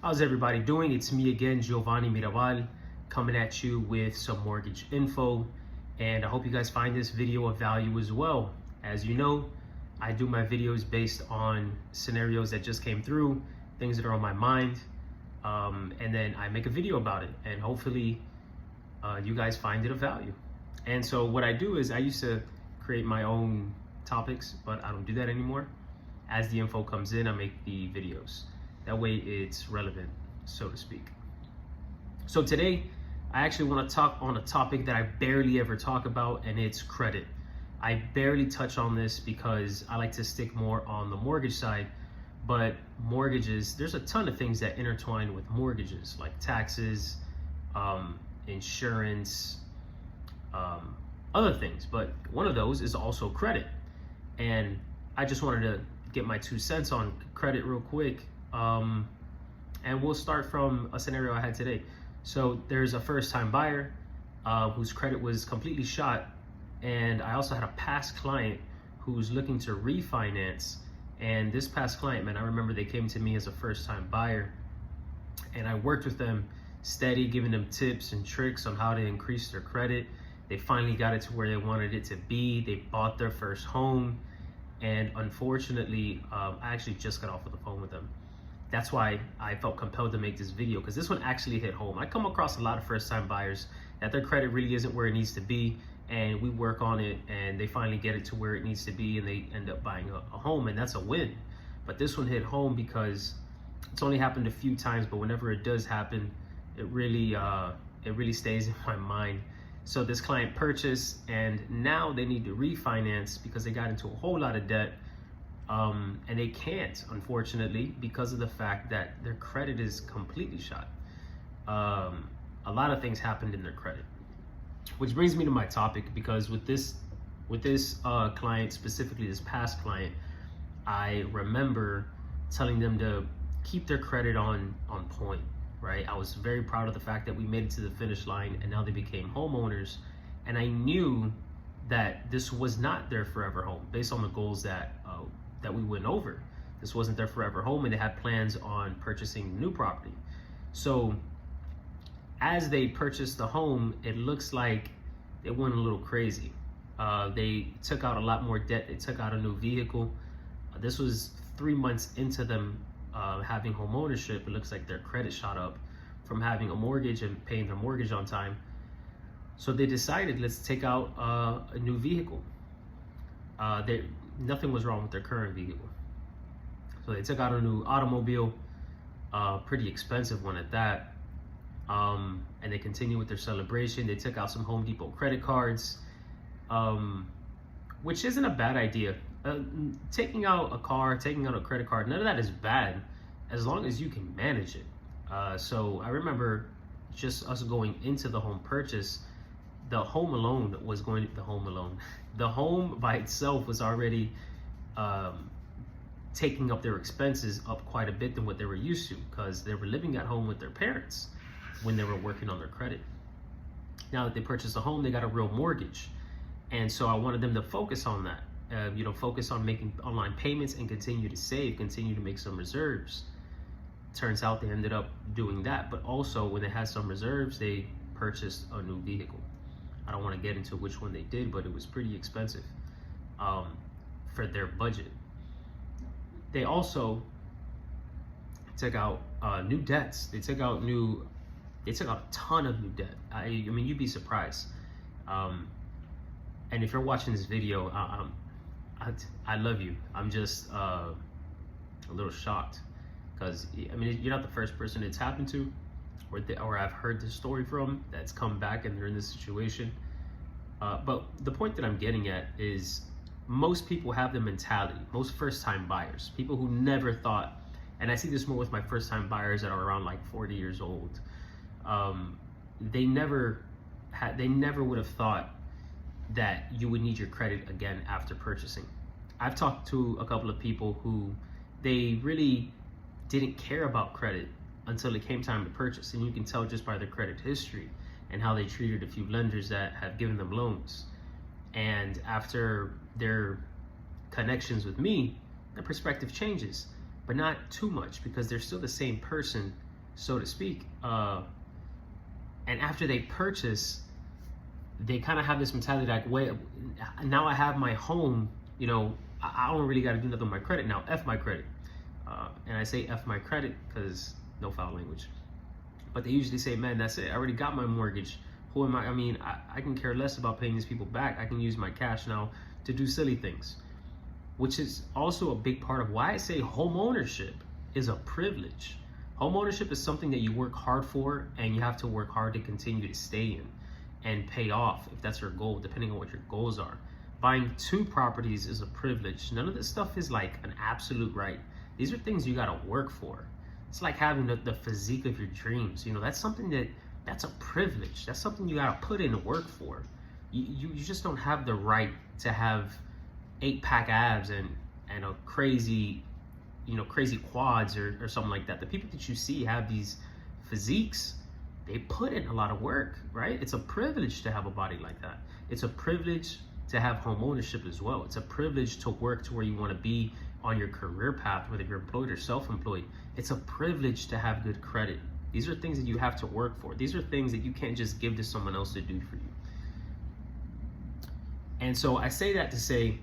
How's everybody doing? It's me again, Giovanni Mirabal, coming at you with some mortgage info. And I hope you guys find this video of value as well. As you know, I do my videos based on scenarios that just came through, things that are on my mind, and then I make a video about it. And hopefully you guys find it of value. And so what I do is I used to create my own topics, but I don't do that anymore. As the info comes in, I make the videos. That way it's relevant, so to speak. So today, I actually want to talk on a topic that I barely ever talk about, and it's credit. I barely touch on this because I like to stick more on the mortgage side, but mortgages, there's a ton of things that intertwine with mortgages, like taxes, insurance, other things. But one of those is also credit. And I just wanted to get my 2 cents on credit real quick. And we'll start from a scenario I had today. So there's a first-time buyer whose credit was completely shot, and I also had a past client who's looking to refinance. And this past client, man, I remember they came to me as a first-time buyer, and I worked with them steady, giving them tips and tricks on how to increase their credit. They finally got it to where they wanted it to be. They bought their first home, and unfortunately, I actually just got off of the phone with them. That's why I felt compelled to make this video, because this one actually hit home. I come across a lot of first-time buyers that their credit really isn't where it needs to be, and we work on it, and they finally get it to where it needs to be, and they end up buying a home, and that's a win. But this one hit home because it's only happened a few times, but whenever it does happen, it really stays in my mind. So this client purchased, and now they need to refinance because they got into a whole lot of debt. And they can't, unfortunately, because of the fact that their credit is completely shot. A lot of things happened in their credit, which brings me to my topic, because with this client, specifically this past client, I remember telling them to keep their credit on point, right? I was very proud of the fact that we made it to the finish line, and now they became homeowners. And I knew that this was not their forever home based on the goals that we went over. This wasn't their forever home, and they had plans on purchasing new property. So as they purchased the home, it looks like they went a little crazy. They took out a lot more debt. They took out a new vehicle. This was 3 months into them having home ownership. It looks like their credit shot up from having a mortgage and paying their mortgage on time. So they decided, let's take out a new vehicle. Nothing was wrong with their current vehicle. So they took out a new automobile, pretty expensive one at that. And they continue with their celebration. They took out some Home Depot credit cards, which isn't a bad idea. Taking out a car, taking out a credit card, none of that is bad as long as you can manage it. So I remember just us going into the home purchase, the home alone was going to, the home by itself was already taking up their expenses up quite a bit than what they were used to, because they were living at home with their parents when they were working on their credit. Now that they purchased a home, they got a real mortgage. And so I wanted them to focus on that, focus on making online payments and continue to save, continue to make some reserves. Turns out they ended up doing that, but also when they had some reserves, they purchased a new vehicle. I don't want to get into which one they did, but it was pretty expensive for their budget. They also took out new debts. They took out a ton of new debt. I mean, you'd be surprised. And if you're watching this video, I love you. I'm just a little shocked, because I mean, you're not the first person it's happened to, or I've heard this story from, that's come back and they're in this situation. But the point that I'm getting at is, most people have the mentality, most first-time buyers, people who never thought, and I see this more with my first-time buyers that are around like 40 years old. They never would have thought that you would need your credit again after purchasing. I've talked to a couple of people who they really didn't care about credit until it came time to purchase, and you can tell just by their credit history and how they treated a few lenders that have given them loans. And after their connections with me, their perspective changes, but not too much, because they're still the same person so to speak. And after they purchase, they kind of have this mentality like, wait, now I have my home, you know, I don't really got to do nothing with my credit now. F my credit. And I say F my credit because no foul language. But they usually say, man, that's it. I already got my mortgage. Who am I? I mean, I can care less about paying these people back. I can use my cash now to do silly things, which is also a big part of why I say home ownership is a privilege. Home ownership is something that you work hard for, and you have to work hard to continue to stay in and pay off if that's your goal, depending on what your goals are. Buying 2 properties is a privilege. None of this stuff is like an absolute right. These are things you gotta work for. It's like having the physique of your dreams. You know, that's something that's a privilege. That's something you gotta put in work for. You just don't have the right to have 8-pack abs and a crazy, you know, crazy quads or something like that. The people that you see have these physiques, they put in a lot of work, right? It's a privilege to have a body like that. It's a privilege to have home ownership as well. It's a privilege to work to where you want to be on your career path, whether you're employed or self-employed. It's a privilege to have good credit. These are things that you have to work for. These are things that you can't just give to someone else to do for you. And so I say that to say,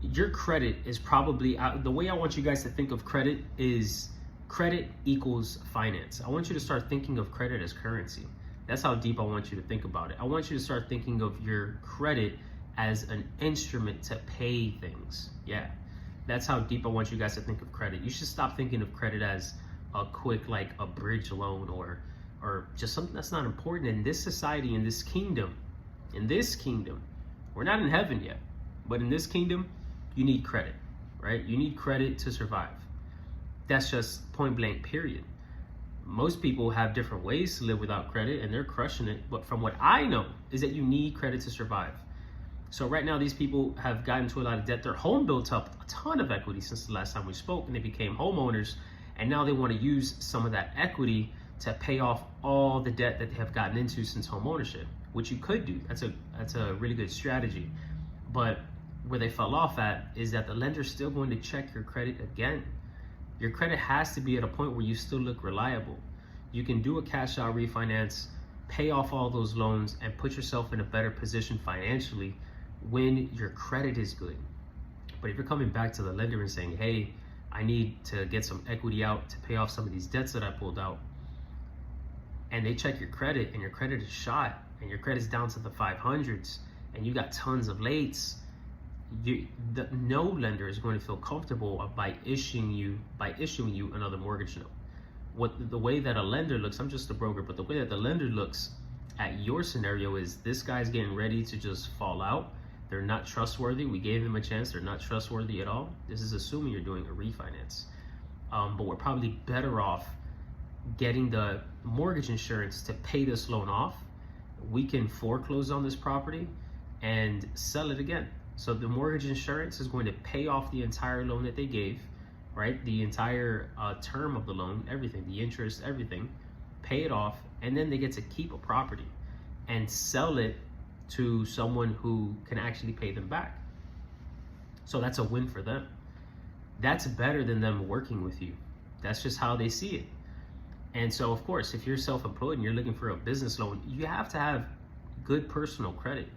your credit is probably, the way I want you guys to think of credit is credit equals finance. I want you to start thinking of credit as currency. That's how deep I want you to think about it. I want you to start thinking of your credit as an instrument to pay things. Yeah, that's how deep I want you guys to think of credit. You should stop thinking of credit as a quick, like a bridge loan or just something that's not important in this society, in this kingdom. In this kingdom, we're not in heaven yet, but in this kingdom, you need credit, right? You need credit to survive. That's just point blank, period. Most people have different ways to live without credit and they're crushing it. But from what I know is that you need credit to survive. So right now, these people have gotten to a lot of debt. Their home built up a ton of equity since the last time we spoke, and they became homeowners. And now they want to use some of that equity to pay off all the debt that they have gotten into since home ownership, which you could do. That's a really good strategy. But where they fell off at is that the lender's still going to check your credit again. Your credit has to be at a point where you still look reliable. You can do a cash out refinance, pay off all those loans, and put yourself in a better position financially when your credit is good. But if you're coming back to the lender and saying, hey, I need to get some equity out to pay off some of these debts that I pulled out, and they check your credit and your credit is shot and your credit's down to the 500s and you got tons of lates, no lender is going to feel comfortable by issuing you another mortgage note. The way that a lender looks, I'm just a broker, but the way that the lender looks at your scenario is this guy's getting ready to just fall out. They're not trustworthy. We gave them a chance. They're not trustworthy at all. This is assuming you're doing a refinance. But we're probably better off getting the mortgage insurance to pay this loan off. We can foreclose on this property and sell it again. So the mortgage insurance is going to pay off the entire loan that they gave, right? The entire term of the loan, everything, the interest, everything, pay it off, and then they get to keep a property and sell it to someone who can actually pay them back. So that's a win for them. That's better than them working with you. That's just how they see it. And so, of course, if you're self-employed and you're looking for a business loan, you have to have good personal credit.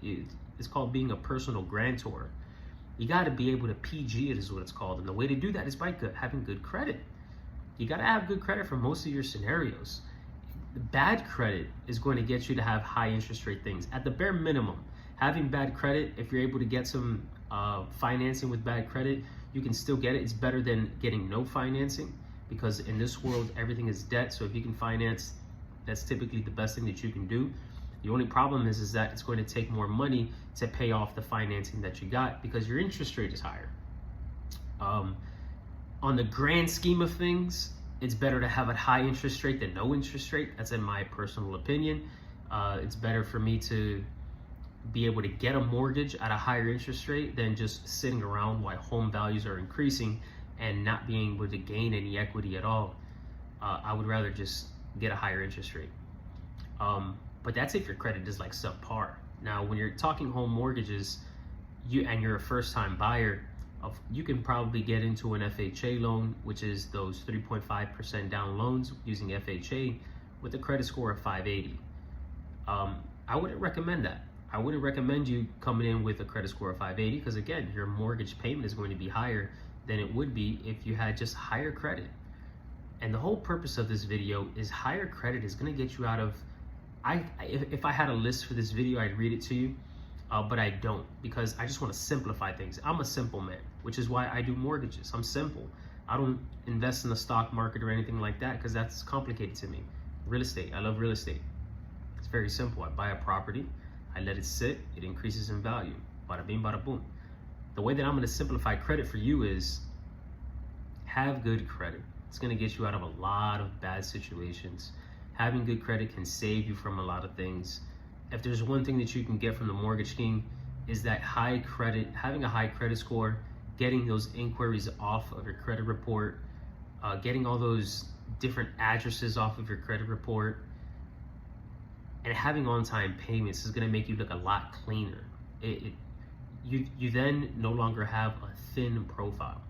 It's called being a personal grantor. You got to be able to PG it is what it's called. And the way to do that is by having good credit. You got to have good credit for most of your scenarios. Bad credit is going to get you to have high interest rate things. At the bare minimum, having bad credit, if you're able to get some financing with bad credit, you can still get it. It's better than getting no financing, because in this world, everything is debt. So if you can finance, that's typically the best thing that you can do. The only problem is that it's going to take more money to pay off the financing that you got because your interest rate is higher. On the grand scheme of things, it's better to have a high interest rate than no interest rate. That's in my personal opinion. It's better for me to be able to get a mortgage at a higher interest rate than just sitting around while home values are increasing and not being able to gain any equity at all. I would rather just get a higher interest rate. But that's if your credit is like subpar. Now, when you're talking home mortgages, you're a first-time buyer, You can probably get into an FHA loan, which is those 3.5% down loans using FHA with a credit score of 580. I wouldn't recommend that. I wouldn't recommend you coming in with a credit score of 580 because, again, your mortgage payment is going to be higher than it would be if you had just higher credit. And the whole purpose of this video is higher credit is going to get you out of, if I had a list for this video, I'd read it to you, but I don't, because I just want to simplify things. I'm a simple man, which is why I do mortgages. I'm simple. I don't invest in the stock market or anything like that because that's complicated to me. Real estate, I love real estate. It's very simple. I buy a property, I let it sit, it increases in value. Bada bing, bada boom. The way that I'm going to simplify credit for you is have good credit. It's going to get you out of a lot of bad situations. Having good credit can save you from a lot of things. If there's one thing that you can get from the Mortgage King is that high credit, having a high credit score, getting those inquiries off of your credit report, getting all those different addresses off of your credit report, and having on-time payments is going to make you look a lot cleaner. You then no longer have a thin profile.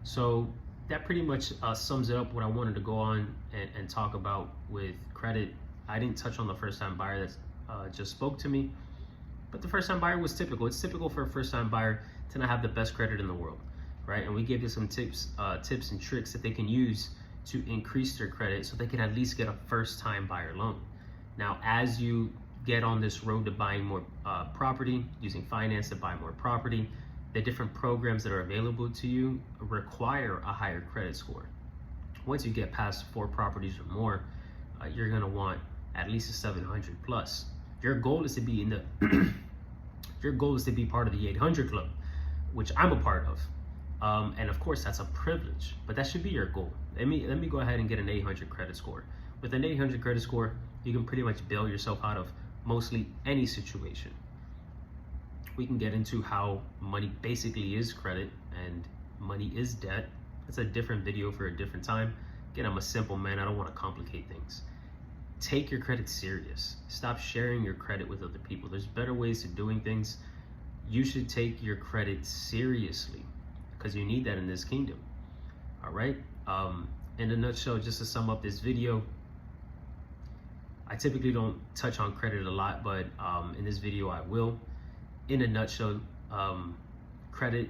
So that pretty much sums it up what I wanted to go on and talk about with credit. I didn't touch on the first-time buyer that just spoke to me, but the first-time buyer was typical. It's typical for a first-time buyer to not have the best credit in the world, right? And we gave you some tips and tricks that they can use to increase their credit so they can at least get a first-time buyer loan. Now, as you get on this road to buying more property, using finance to buy more property, the different programs that are available to you require a higher credit score. Once you get past 4 properties or more, you're gonna want at least a 700 plus. Your goal is to be in the your goal is to be part of the 800 club, which I'm a part of. And of course that's a privilege, but that should be your goal. Let me go ahead and get an 800 credit score. With an 800 credit score, you can pretty much bail yourself out of mostly any situation. We can get into how money basically is credit and money is debt. It's a different video for a different time. Again, I'm a simple man. I don't want to complicate things. Take your credit serious. Stop sharing your credit with other people. There's better ways to doing things. You should take your credit seriously because you need that in this kingdom. All right. In a nutshell, just to sum up this video, I typically don't touch on credit a lot, but in this video I will. In a nutshell, credit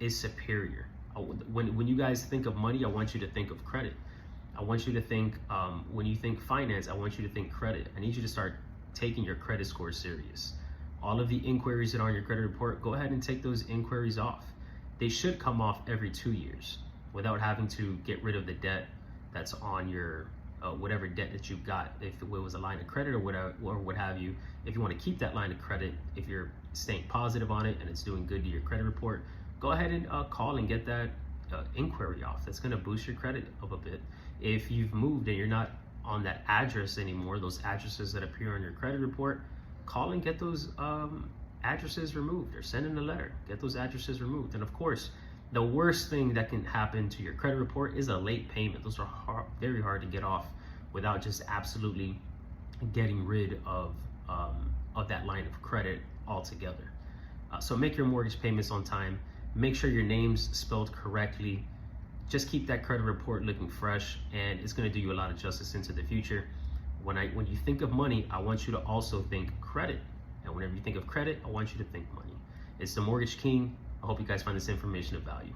is superior. When you guys think of money, I want you to think of credit. I want you to think, when you think finance, I want you to think credit. I need you to start taking your credit score serious. All of the inquiries that are on your credit report, go ahead and take those inquiries off. They should come off every 2 years without having to get rid of the debt that's on your whatever debt that you've got. If it was a line of credit or whatever, or what have you, if you want to keep that line of credit, if you're staying positive on it and it's doing good to your credit report, go ahead and call and get that inquiry off. That's going to boost your credit up a bit. If you've moved and you're not on that address anymore, those addresses that appear on your credit report, call and get those addresses removed or send in a letter, get those addresses removed. And of course, the worst thing that can happen to your credit report is a late payment. Those are very hard to get off without just absolutely getting rid of that line of credit altogether. So make your mortgage payments on time. Make sure your name's spelled correctly. Just keep that credit report looking fresh, and it's going to do you a lot of justice into the future. When you think of money, I want you to also think credit. And whenever you think of credit, I want you to think money. It's the Mortgage King. I hope you guys find this information of value.